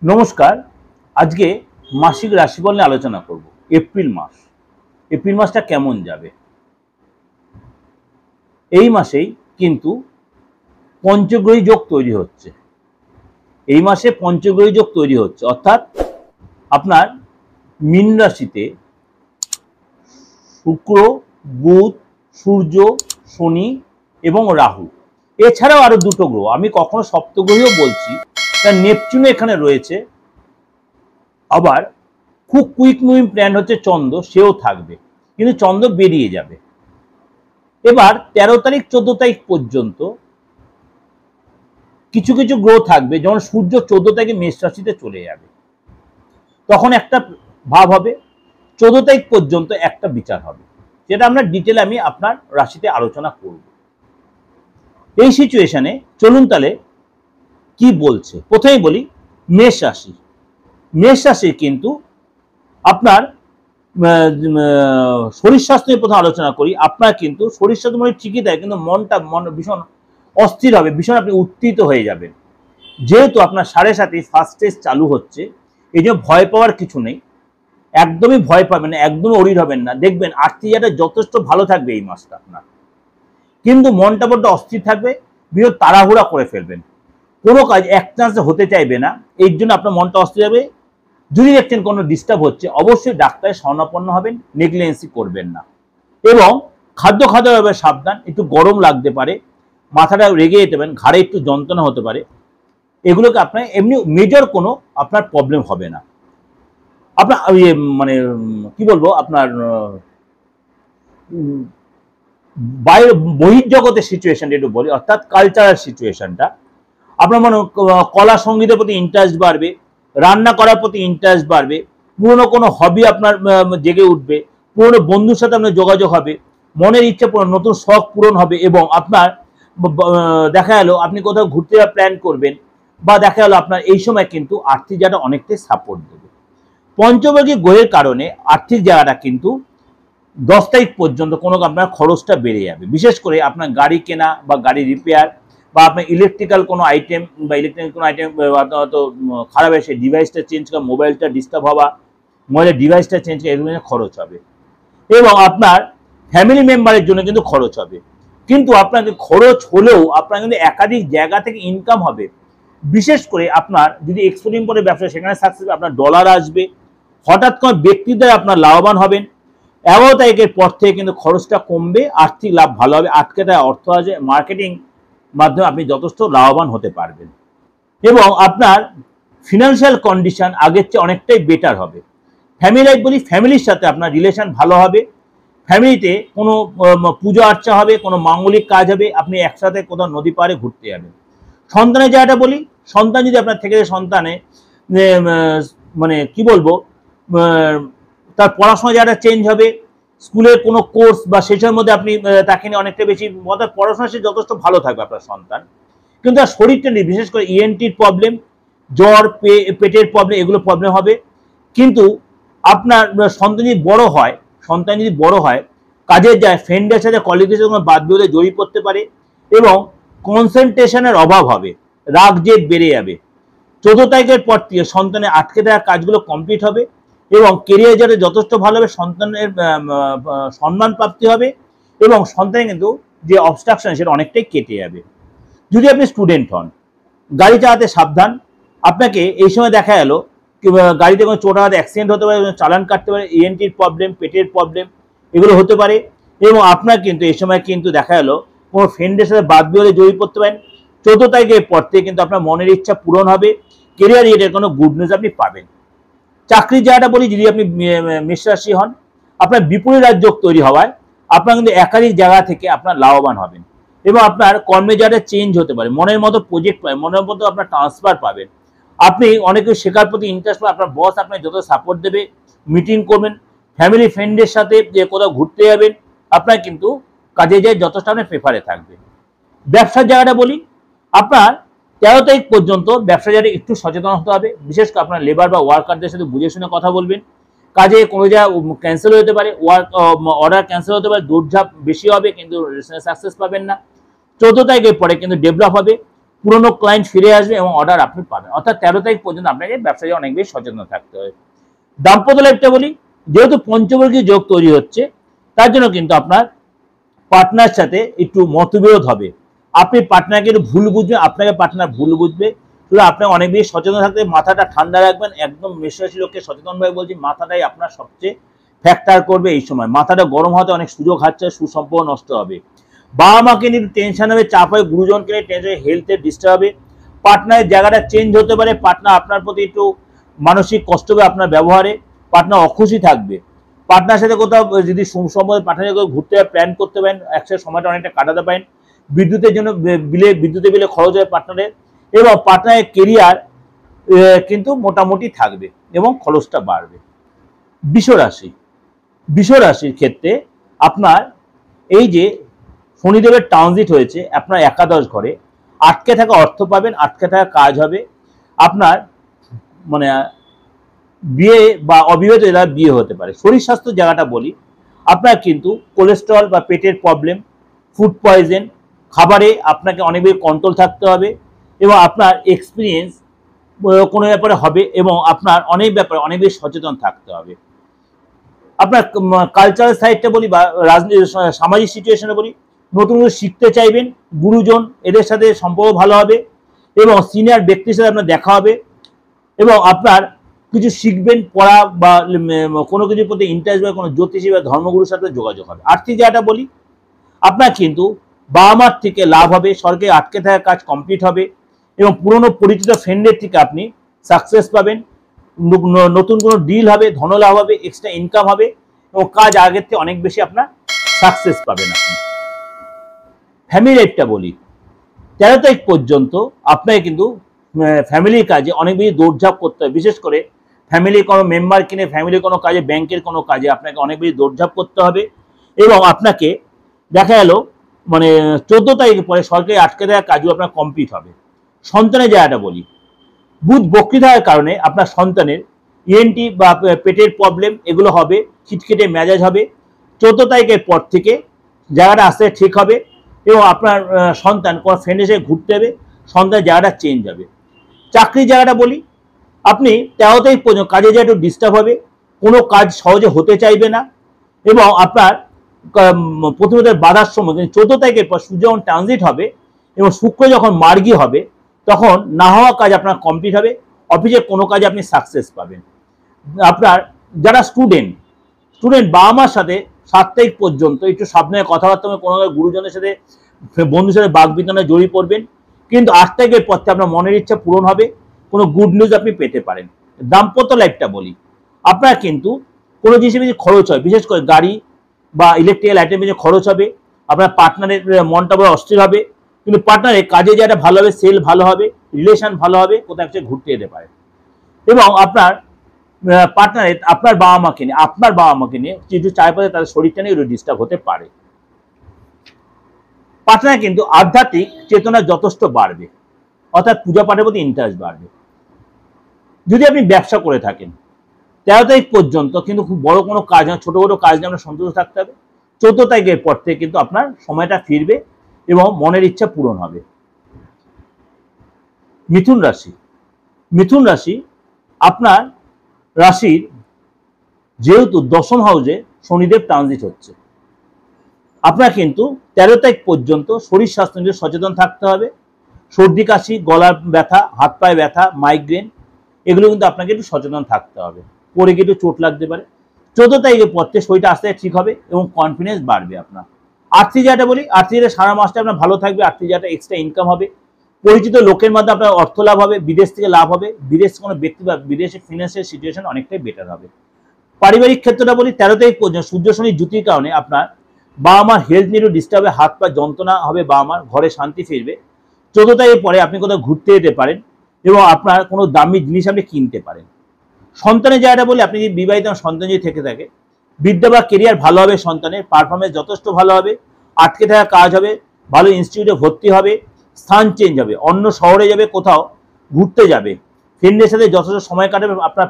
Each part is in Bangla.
নমস্কার। আজকে মাসিক রাশিফল নিয়ে আলোচনা করব। এপ্রিল মাসটা কেমন যাবে। এই মাসেই কিন্তু পঞ্চগ্রহী যোগ তৈরি হচ্ছে। এই মাসে পঞ্চগ্রহী যোগ তৈরি হচ্ছে, অর্থাৎ আপনার মীন রাশিতে শুক্র, বুধ, সূর্য, শনি এবং রাহু, এছাড়াও আরো দুটো গ্রহ, আমি কখনো সপ্তগ্রহীও বলছি, নেপচুন এখানে রয়েছে। আবার খুব কুইক মুভিং প্ল্যান হচ্ছে চন্দ্র, সেও থাকবে, কিন্তু চন্দ্র বেরিয়ে যাবে। এবার 13 তারিখ 14 তারিখ পর্যন্ত কিছু কিছু গ্রহ থাকবে, যেমন সূর্য 14 তারিখে মেষ রাশিতে চলে যাবে, তখন একটা ভাব হবে। 14 তারিখ পর্যন্ত একটা বিচার হবে, যেটা আমরা ডিটেলে আমি আপনার রাশিতে আলোচনা করব। এই সিচুয়েশনে চলুন তাহলে কি বলছে। প্রথমেই বলি মেষ রাশি। মেষ রাশি কিন্তু আপনার শরীর স্বাস্থ্য নিয়ে প্রথম আলোচনা করি। আপনার কিন্তু শরীর স্বাস্থ্য মানে ঠিকই দেয়, কিন্তু মন ভীষণ অস্থির হবে, ভীষণ আপনি উত্তেজিত হয়ে যাবেন। যেহেতু আপনার 7.5 ফার্স্ট স্টেজ চালু হচ্ছে, এই জন্য ভয় পাওয়ার কিছু নেই, একদমই ভয় পাবেন না, একদমই অরিড হবেন না। দেখবেন আর্থিক জায়গাটা যথেষ্ট ভালো থাকবে এই মাসটা আপনার, কিন্তু মনটা বড্ড অস্থির থাকবে, বৃহৎ তাড়াহুড়া করে ফেলবেন, কোনো কাজ এক চান্সে হতে চাইবে না, এর জন্য আপনার মনটা অস্থির হবে। যদি দেখছেন কোনো ডিস্টার্ব হচ্ছে, অবশ্যই ডাক্তারের শরণাপন্ন হবেন, নেগলিজেন্সি করবেন না। এবং খাদ্য সাবধান, একটু গরম লাগতে পারে, মাথাটা রেগে যেতে পারেন, ঘাড়ে একটু যন্ত্রণা হতে পারে, এগুলোকে আপনার এমনি মেজর কোনো আপনার প্রবলেম হবে না। আপনার মানে কি বলবো, আপনার বাইরে বহির্জগতের সিচুয়েশনটা একটু বলি, অর্থাৎ কালচারাল সিচুয়েশনটা। আপনার মনে কলা সঙ্গীতের প্রতি ইন্টারেস্ট বাড়বে, রান্না করার প্রতি ইন্টারেস্ট বাড়বে, পুরনো কোনো হবি আপনার জেগে উঠবে, পুরনো বন্ধুর সাথে আপনার যোগাযোগ হবে, মনের ইচ্ছা পূরণ, নতুন শখ পূরণ হবে। এবং আপনার দেখা গেল আপনি কোথাও ঘুরতে যাওয়ার প্ল্যান করবেন, বা দেখা গেল আপনার এই সময় কিন্তু আর্থিক জায়গাটা অনেকটাই সাপোর্ট দেবে। পঞ্চমী গ্রহের কারণে আর্থিক জায়গাটা কিন্তু 10 তারিখ পর্যন্ত কোনো আপনার খরচটা বেড়ে যাবে, বিশেষ করে আপনার গাড়ি কেনা বা গাড়ি রিপেয়ার, বা আপনার ইলেকট্রিক্যাল কোনো আইটেম হয়তো খারাপ হয়, সেই ডিভাইসটা চেঞ্জ করা, মোবাইলটা ডিস্টার্ব হওয়া, মোবাইলের ডিভাইসটা চেঞ্জ করা, এগুলো খরচ হবে। এবং আপনার ফ্যামিলি মেম্বারের জন্য কিন্তু খরচ হবে, কিন্তু আপনাকে খরচ হলেও আপনার কিন্তু একাধিক জায়গা থেকে ইনকাম হবে। বিশেষ করে আপনার যদি এক্সপোর্ট ইম্পোর্টের ব্যবসা, সেখানে সাকসেস, আপনার ডলার আসবে, হঠাৎ কোনো ব্যক্তিদের আপনার লাভবান হবেন। 11 তারিখের পর থেকে কিন্তু খরচটা কমবে, আর্থিক লাভ ভালো হবে, আটকে থাকা অর্থ আছে, মার্কেটিং মাধ্যমে আপনি যথেষ্ট লাভবান হতে পারবেন। এবং আপনার ফিনান্সিয়াল কন্ডিশন আগের চেয়ে অনেকটাই বেটার হবে। ফ্যামিলি লাইফ বলি, ফ্যামিলির সাথে আপনার রিলেশন ভালো হবে, ফ্যামিলিতে কোনো পুজো আর্চা হবে, কোনো মাঙ্গলিক কাজ হবে, আপনি একসাথে কোথাও নদী পাড়ে ঘুরতে যাবেন। সন্তানের জায়গাটা বলি, সন্তান যদি আপনার থেকে সন্তানে মানে কি বলবো, তার পড়াশোনা জায়গাটা চেঞ্জ হবে, স্কুলের কোনো কোর্স বা সেটার মধ্যে আপনি তাকে নিয়ে অনেকটা বেশি, অর্থাৎ পড়াশোনা সে যথেষ্ট ভালো থাকবে আপনার সন্তান, কিন্তু তার শরীরটা নিয়ে বিশেষ করে ইএনটির প্রবলেম, জ্বর, পেটের প্রবলেম, এগুলো প্রবলেম হবে। কিন্তু আপনার সন্তান যদি বড় হয়, কাজের যায়, ফ্রেন্ডের সাথে কলিগের সাথে বাদ বিরোধে জড়িয়ে পড়তে পারে, এবং কনসেন্ট্রেশনের অভাব হবে, রাগ জেদ বেড়ে যাবে। 14 তারিখের পর থেকে সন্তানের আটকে থাকা কাজগুলো কমপ্লিট হবে, এবং কেরিয়ার যাতে যথেষ্ট ভালো হবে, সন্তানের সম্মান প্রাপ্তি হবে, এবং সন্তানের কিন্তু যে অবস্ট্রাকশন সেটা অনেকটাই কেটে যাবে। যদি আপনি স্টুডেন্ট হন, গাড়ি চালাতে সাবধান। আপনাকে এই সময় দেখা গেল গাড়িতে কোনো চোট আঘাত, অ্যাক্সিডেন্ট হতে পারে, চালান কাটতে পারে, ইএনটির প্রবলেম, পেটের প্রবলেম, এগুলো হতে পারে। এবং আপনার কিন্তু এই সময় কিন্তু দেখা গেল কোনো ফ্রেন্ডের সাথে বাদ বিরোধে জড়িয়ে পড়তে পারেন। 14 তারিখের পর থেকে কিন্তু আপনার মনের ইচ্ছা পূরণ হবে, কেরিয়ার রিলেটেড কোনো গুড নিউজ আপনি পাবেন। চাকরির জায়গাটা বলি, যদি আপনি মেষ রাশি হন, আপনার বিপরীত রাজ্য তৈরি হওয়ায় আপনার কিন্তু একাধিক জায়গা থেকে আপনার লাভবান হবেন, এবং আপনার কর্মের জায়গাটা চেঞ্জ হতে পারে, মনের মতো প্রজেক্ট পাবেন, মনের মতো আপনার ট্রান্সফার পাবেন, আপনি অনেকে শেখার প্রতি ইন্টারেস্ট পাবেন, আপনার বস আপনার যত সাপোর্ট দেবে, মিটিং করবেন, ফ্যামিলি ফ্রেন্ডের সাথে যে কোথাও ঘুরতে যাবেন, আপনার কিন্তু কাজে যায় যথেষ্ট আপনার প্রেফারে থাকবে। ব্যবসার জায়গাটা বলি, আপনার 13 তারিখ পর্যন্ত ব্যবসা জায়গায় একটু সচেতন হতে হবে, বিশেষ করে আপনার লেবার বা ওয়ার্কারদের সাথে বুঝে শুনে কথা বলবেন। কাজে কোনো জায়গায় ক্যান্সেল হতে পারে, অর্ডার ক্যান্সেল হতে পারে, দৌড়ঝাঁপ বেশি হবে, কিন্তু সাকসেস পাবেন না। 14 তারিখের পরে কিন্তু ডেভেলপ হবে, পুরনো ক্লায়েন্ট ফিরে আসবে এবং অর্ডার আপনি পাবেন। অর্থাৎ 13 তারিখ পর্যন্ত আপনাকে ব্যবসায় অনেক বেশি সচেতন থাকতে হবে। দাম্পত্য লাইফটা বলি, যেহেতু পঞ্চবর্গীয় যোগ তৈরি হচ্ছে, তার জন্য কিন্তু আপনার পার্টনার সাথে একটু মতবিরোধ হবে। আপনি পার্টনারকে একটু ভুল বুঝবেন, আপনাকে পার্টনার ভুল বুঝবে। শুধু আপনাকে অনেক বেশি সচেতন থাকতে, মাথাটা ঠান্ডা রাখবেন। একদম মেষরাশি লোককে সচেতনভাবে বলছি, মাথাটাই আপনার সবচেয়ে ফ্যাক্টর করবে এই সময়। মাথাটা গরম হতে অনেক সুযোগ হাতছে, সুসম্পর্ক নষ্ট হবে। বাবা মাকে নিয়ে টেনশন হবে, চাপ হবে, গুরুজনকে নিয়ে টেনশন, হেলথের ডিস্টার্ব হবে। পার্টনারের জায়গাটা চেঞ্জ হতে পারে, পার্টনার আপনার প্রতি একটু মানসিক কষ্ট হবে আপনার ব্যবহারে, পার্টনার অখুশি থাকবে। পার্টনার সাথে কোথাও যদি সুসম্পর্ক পার্টনার ঘুরতে প্ল্যান করতে পারেন, একসাথে সময়টা অনেকটা কাটাতে পারেন। বিদ্যুতের জন্য বিদ্যুতের বিলে খরচ হয় পার্টনারের, এবং পার্টনারের কেরিয়ার কিন্তু মোটামুটি থাকবে এবং খরচটা বাড়বে। বৃষ রাশির ক্ষেত্রে আপনার এই যে শনিদেবের ট্রানজিট হয়েছে আপনার একাদশ ঘরে, আটকে থাকা অর্থ পাবেন, আটকে থাকা কাজ হবে। আপনার মানে বিয়ে বা অবিবাহিত এরা বিয়ে হতে পারে। শরীর স্বাস্থ্য জায়গাটা বলি, আপনার কিন্তু কোলেস্টেরল বা পেটের প্রবলেম, ফুড পয়জন, খাবারে আপনাকে অনেক বেশি কন্ট্রোল থাকতে হবে, এবং আপনার এক্সপিরিয়েন্স কোনো ব্যাপারে হবে, এবং আপনার অনেক ব্যাপারে অনেক বেশি সচেতন থাকতে হবে। আপনার কালচারাল সাইডটা বলি বা রাজনীতি সামাজিক সিচুয়েশনে বলি, নতুন নতুন শিখতে চাইবেন, গুরুজন এদের সাথে সম্পর্ক ভালো হবে, এবং সিনিয়র ব্যক্তির সাথে আপনার দেখা হবে, এবং আপনার কিছু শিখবেন, পড়া বা কোনো কিছুর প্রতি ইন্টারেস্ট বা কোনো জ্যোতিষী বা ধর্মগুরুর সাথে যোগাযোগ হবে। আর্থিক জায়গাটা বলি, আপনার কিন্তু বাবা মার থেকে লাভ হবে, সরকারি আটকে থাকা কাজ কমপ্লিট হবে, এবং পুরনো পরিচিত ফ্রেন্ডের থেকে আপনি সাকসেস পাবেন, নতুন কোনো ডিল হবে, ধনলাভ হবে, এক্সট্রা ইনকাম হবে, এবং কাজ আগের থেকে অনেক বেশি আপনার সাকসেস পাবেন আপনি। ফ্যামিলি লাইফটা বলি, 13 তারিখ পর্যন্ত আপনাকে কিন্তু ফ্যামিলির কাজে অনেক বেশি দৌড়ঝাঁপ করতে হবে। বিশেষ করে ফ্যামিলি কোনো মেম্বার কিনে ফ্যামিলি কোনো কাজে, ব্যাংকের কোনো কাজে আপনাকে অনেক বেশি দৌড়ঝাঁপ করতে হবে, এবং আপনাকে দেখা গেল মানে 14 তারিখের পরে সরকারি আটকে দেওয়া কাজও আপনার কমপ্লিট হবে। সন্তানের জায়গাটা বলি, বুধ বক্রি থাকার কারণে আপনার সন্তানের ইএনটি বা পেটের প্রবলেম এগুলো হবে, খিটখিটে মেজাজ হবে। 14 তারিখের পর থেকে জায়গাটা আস্তে ঠিক হবে, এবং আপনার সন্তান কোনো ফ্রেন্ডের সাথে ঘুরতে হবে, সন্তানের জায়গাটা চেঞ্জ হবে। চাকরির জায়গাটা বলি, আপনি 13 তারিখ পর্যন্ত কাজে জায়গাটা একটু ডিস্টার্ব হবে, কোনো কাজ সহজে হতে চাইবে না, এবং আপনার প্রথমত বাধার সম্মুখীন। 14 তারিখের পর সূর্য যখন ট্রানজিট হবে এবং শুক্র যখন মার্গী হবে, তখন না হওয়া কাজ আপনার কমপ্লিট হবে, অফিসে কোনো কাজে আপনি সাকসেস পাবেন। আপনার যারা স্টুডেন্ট বাবা মার সাথে 7 তারিখ পর্যন্ত একটু সাবধানে কথাবার্তা হবে, কোনো গুরুজনের সাথে বন্ধুর সাথে বাগবিতণ্ডায় জড়িয়ে পড়বেন, কিন্তু 8 তারিখের পর থেকে আপনার মনের ইচ্ছা পূরণ হবে, কোনো গুড নিউজ আপনি পেতে পারেন। দাম্পত্য লাইফটা বলি, আপনার কিন্তু কোনো জিনিসের বেশি খরচ হয়, বিশেষ করে গাড়ি বা ইলেকট্রিক্যাল আইটেম বেশি খরচ হবে, আপনার পার্টনারের মনটা বড় অস্থির হবে, কিন্তু পার্টনারের কাজে যেটা ভালো হবে, সেল ভালো হবে, রিলেশন ভালো হবে, কোথাও একটা ঘুরতে যেতে পারে, এবং আপনার পার্টনারের আপনার বাবা মাকে নিয়ে কিছু চারপাশে তাদের শরীরটা নিয়ে একটু ডিস্টার্ব হতে পারে। পার্টনার কিন্তু আধ্যাত্মিক চেতনা যথেষ্ট বাড়বে, অর্থাৎ পূজা পাঠের প্রতি ইন্টারেস্ট বাড়বে। যদি আপনি ব্যবসা করে থাকেন 13 তারিখ পর্যন্ত কিন্তু খুব বড় কোনো কাজ না, ছোট বড় কাজ নিয়ে আপনার সন্তুষ্ট থাকতে হবে। 14 তারিখের পর থেকে কিন্তু আপনার সময়টা ফিরবে এবং মনের ইচ্ছা পূরণ হবে। মিথুন রাশি আপনার রাশির যেহেতু দশম হাউসে শনিদেব ট্রানজিট হচ্ছে, আপনার কিন্তু 13 তারিখ পর্যন্ত শরীর স্বাস্থ্য নিয়ে সচেতন থাকতে হবে। সর্দি কাশি, গলার ব্যথা, হাত পায়ে ব্যথা, মাইগ্রেন, এগুলো কিন্তু আপনাকে একটু সচেতন থাকতে হবে, পরে কিন্তু চোট লাগতে পারে। 14 তারিখের পর থেকে শরীরটা আস্তে ঠিক হবে এবং কনফিডেন্স বাড়বে আপনার। আর্থিক জায়গাটা বলি, আর্থিক জায়গাটা সারা মাসটা আপনার ভালো থাকবে, আর্থিক জায়গাটা এক্সট্রা ইনকাম হবে, পরিচিত লোকের মাধ্যমে আপনার অর্থ লাভ হবে, বিদেশ থেকে লাভ হবে, বিদেশ কোনো ব্যক্তি বা বিদেশে ফিনান্সিয়াল সিচুয়েশন অনেকটাই বেটার হবে। পারিবারিক ক্ষেত্রটা বলি, 13 তারিখ পর্যন্ত সূর্য শনি জুতির কারণে আপনার বাবা মার হেলথ নিয়ে একটু ডিস্টার্ব হবে, হাত পা যন্ত্রণা হবে, বাবা মার ঘরে শান্তি ফিরবে। 14 তারিখের পরে আপনি কোথাও ঘুরতে যেতে পারেন এবং আপনার কোনো দামি জিনিস আপনি কিনতে পারেন। সন্তানের জায়গাটা বলি, আপনি যদি বিবাহিত সন্তান যদি থেকে থাকে, বিদ্যা বা কেরিয়ার ভালো হবে, সন্তানের পারফরমেন্স যথেষ্ট ভালো হবে, আটকে থাকা কাজ হবে, ভালো ইনস্টিটিউটে ভর্তি হবে, স্থান চেঞ্জ হবে, অন্য শহরে যাবে, কোথাও ঘুরতে যাবে, ফ্রেন্ডের সাথে যথেষ্ট সময় কাটাবে, আপনার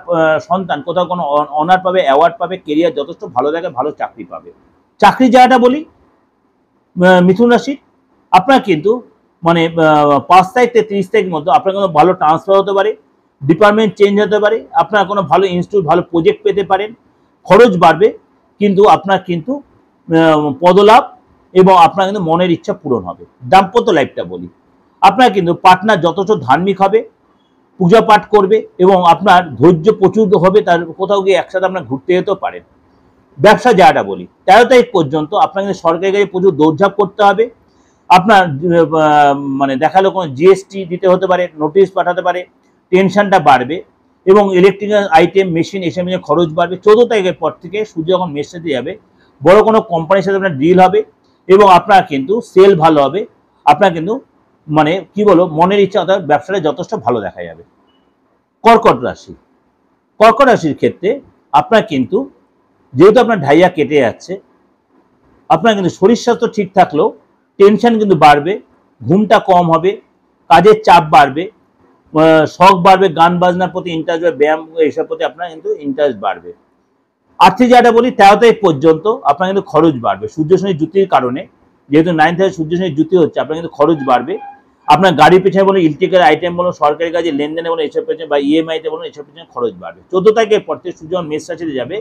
সন্তান কোথাও কোনো অনার পাবে, অ্যাওয়ার্ড পাবে, কেরিয়ার যথেষ্ট ভালো থাকে, ভালো চাকরি পাবে। চাকরির জায়গাটা বলি মিথুন রাশি, আপনার কিন্তু মানে 5 তারিখ থেকে 30 তারিখের মধ্যে আপনার কোনো ভালো ট্রান্সফার হতে পারে, ডিপার্টমেন্ট চেঞ্জ হতে পারে, আপনার কোনো ভালো ইনস্টিটিউট ভালো প্রজেক্ট পেতে পারেন, খরচ বাড়বে কিন্তু আপনার কিন্তু পদলাভ এবং আপনার কিন্তু মনের ইচ্ছা পূরণ হবে। দাম্পত্য লাইফটা বলি, আপনার কিন্তু পার্টনার যথেষ্ট ধার্মিক হবে, পূজা পাঠ করবে এবং আপনার ধৈর্য প্রচুর হবে, তার কোথাও গিয়ে একসাথে আপনার ঘুরতে যেতেও পারেন। ব্যবসা জায়গাটা বলি, 13 তারিখ পর্যন্ত আপনার কিন্তু সরকারি কাজে প্রচুর দৌড়ঝাঁপ করতে হবে। আপনার মানে দেখালো কোনো জিএসটি দিতে হতে পারে, নোটিশ পাঠাতে পারে, টেনশনটা বাড়বে এবং ইলেকট্রিক্যাল আইটেম মেশিন এসব নিয়ে খরচ বাড়বে। 14 তারিখের পর থেকে সূর্য যখন মেষ রাশিতে যাবে, বড় কোনো কোম্পানির সাথে আপনার ডিল হবে এবং আপনার কিন্তু সেল ভালো হবে। আপনার কিন্তু মানে কি বলবো, মনের ইচ্ছা অর্থাৎ ব্যবসাটা যথেষ্ট ভালো দেখা যাবে। কর্কট রাশি, কর্কট রাশির ক্ষেত্রে আপনার কিন্তু যেহেতু আপনার ঢাইয়া কেটে যাচ্ছে, আপনার কিন্তু শরীর স্বাস্থ্য ঠিক থাকলেও টেনশন কিন্তু বাড়বে, ঘুমটা কম হবে, কাজের চাপ বাড়বে, শখ বাড়বে, গান বাজনার প্রতি ইন্টারেস্ট বাড়বে, ব্যায়াম এইসব প্রতি আপনার কিন্তু ইন্টারেস্ট বাড়বে। আর্থিক জায়গাটা বলি, 13 তারিখ পর্যন্ত আপনার কিন্তু খরচ বাড়বে সূর্য শনি যুতির কারণে, যেহেতু 9 থেকে সূর্য শনি যুতি হচ্ছে, আপনার কিন্তু খরচ বাড়বে। আপনার গাড়ির পেছনে বলুন, ইলেকট্রিক্যাল আইটেম বলুন, সরকারি কাজে লেনদেনে বলুন, এসব পেছনে বা ইএমআইতে বলুন, এসব পেছনে খরচ বাড়বে। 14 তারিখের পর থেকে সূর্য মেষ রাশিতে যাবে,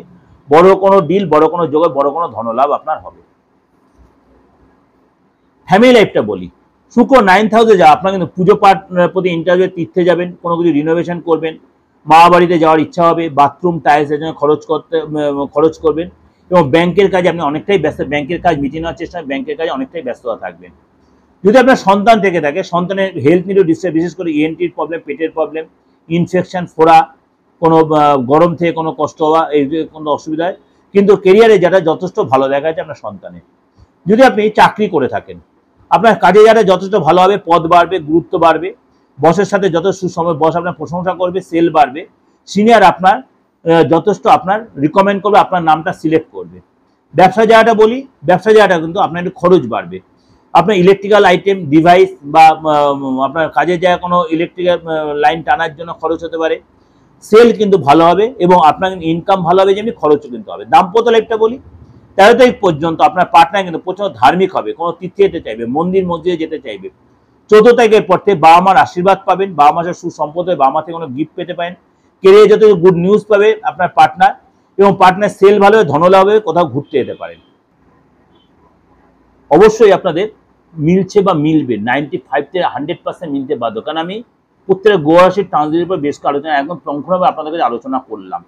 বড় কোনো ডিল, বড় কোনো যোগে, বড় কোনো ধনলাভ আপনার হবে। ফ্যামিলি লাইফটা বলি, শুক্র 9th হাউসে যা আপনার কিন্তু পুজো পাঠ প্রতি ইন্টারেস্ট, তীর্থে যাবেন, কোনো কিছু রিনোভেশন করবেন, মা বাড়িতে যাওয়ার ইচ্ছা হবে, বাথরুম টাইলসের জন্য খরচ করবেন এবং ব্যাংকের কাজে আপনি অনেকটাই ব্যস্ত, ব্যাংকের কাজ মিটিয়ে নেওয়ার চেষ্টা, ব্যাংকের কাজে অনেকটাই ব্যস্ততা থাকবেন। যদি আপনার সন্তান থেকে থাকে, সন্তানের হেলথ নিয়েও ডিস্টার্ব, বিশেষ করে ইএনটির প্রবলেম, পেটের প্রবলেম, ইনফেকশন, ফোড়া, কোনো গরম থেকে কোনো কষ্ট হওয়া, এই কোনো অসুবিধা হয়, কিন্তু কেরিয়ারে যেটা যথেষ্ট ভালো দেখা যাচ্ছে আপনার সন্তানের। যদি আপনি চাকরি করে থাকেন, আপনার কাজে যারা যথেষ্ট ভালো হবে, পদ বাড়বে, গুরুত্ব বাড়বে, বসের সাথে যত সুসময়, বস আপনার প্রশংসা করবে, সেল বাড়বে, সিনিয়র আপনার যথেষ্ট আপনার রিকমেন্ড করবে, আপনার নামটা সিলেক্ট করবে। ব্যবসা জায়গাটা বলি, ব্যবসা জায়গাটা কিন্তু আপনার একটু খরচ বাড়বে। আপনার ইলেকট্রিক্যাল আইটেম ডিভাইস বা আপনার কাজের জায়গায় কোনো ইলেকট্রিক্যাল লাইন টানার জন্য খরচ হতে পারে, সেল কিন্তু ভালো হবে এবং আপনার ইনকাম ভালো হবে, যেমনি খরচও কিন্তু হবে। দাম্পত্য লাইফটা বলি, 13 তারিখ পর্যন্ত আপনার পার্টনার কিন্তু প্রচন্ড ধার্মিক হবে, কোনো তীর্থে যেতে চাইবে, মন্দির মসজিদে যেতে চাইবে। 14 তারিখের পর থেকে বাবা মার আশীর্বাদ পাবেন, বাবা মাসের সুসম্পদ হবে, বাবা মা থেকে কোনো গিফট পেতে পারেন, কেরিয়ারে যত গুড নিউজ পাবে আপনার পার্টনার এবং পার্টনার সেল ভালো হবে, ধনলাভ হবে, কোথাও ঘুরতে যেতে পারেন। অবশ্যই আপনাদের মিলছে বা মিলবে, 95 থেকে 100% মিলতে বাধ্য, কারণ আমি প্রত্যেকটা গ্রহ রাশির ট্রানজিটের উপর বেশ আলোচনা একদম প্রমুখভাবে আপনাদের কাছে আলোচনা করলাম।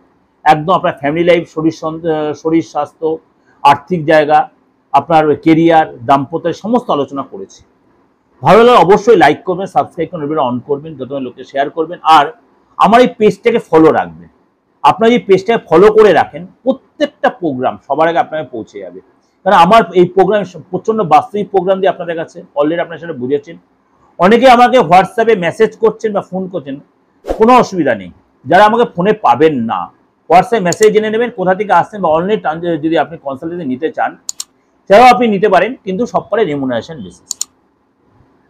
একদম আপনার ফ্যামিলি লাইফ, শরীর স্বাস্থ্য, আর্থিক জায়গা, আপনার কেরিয়ার, দাম্পত্যের সমস্ত আলোচনা করেছি। ভালো লাগলে অবশ্যই লাইক করবেন, সাবস্ক্রাইব করবেন, ভিডিওটা অন করবেন, যত লোককে শেয়ার করবেন, আর আমার এই পেজটাকে ফলো রাখবেন। আপনারা এই পেজটাকে ফলো করে রাখেন, প্রত্যেকটা প্রোগ্রাম সবার আগে আপনাকে পৌঁছে যাবে। কারণ আমার এই প্রোগ্রাম প্রচন্ড বাস্তবিক প্রোগ্রাম দিয়ে আপনাদের কাছে অলরেডি আপনারা সেটা বুঝেছেন। অনেকে আমাকে হোয়াটসঅ্যাপে মেসেজ করছেন বা ফোন করছেন, কোনো অসুবিধা নেই। যারা আমাকে ফোনে পাবেন না, হোয়াটসঅ্যাপ মেসেজ জেনে নেবেন কোথা থেকে আসছেন, বা অনলাইন যদি আপনি কনসালটেন্সি নিতে চান সেটাও আপনি নিতে পারেন, কিন্তু সব পরে রেমুনারেশন বেসিস।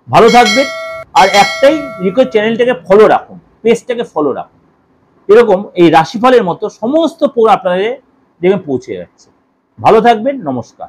ভালো থাকবেন, আর একটাই রিকোয়েস্ট, চ্যানেলটাকে ফলো রাখুন, পেজটাকে ফলো রাখুন। এরকম এই রাশিফলের মতো সমস্ত প্রোগ্রাম আপনাদের দেখে পৌঁছে যাচ্ছে। ভালো থাকবেন, নমস্কার।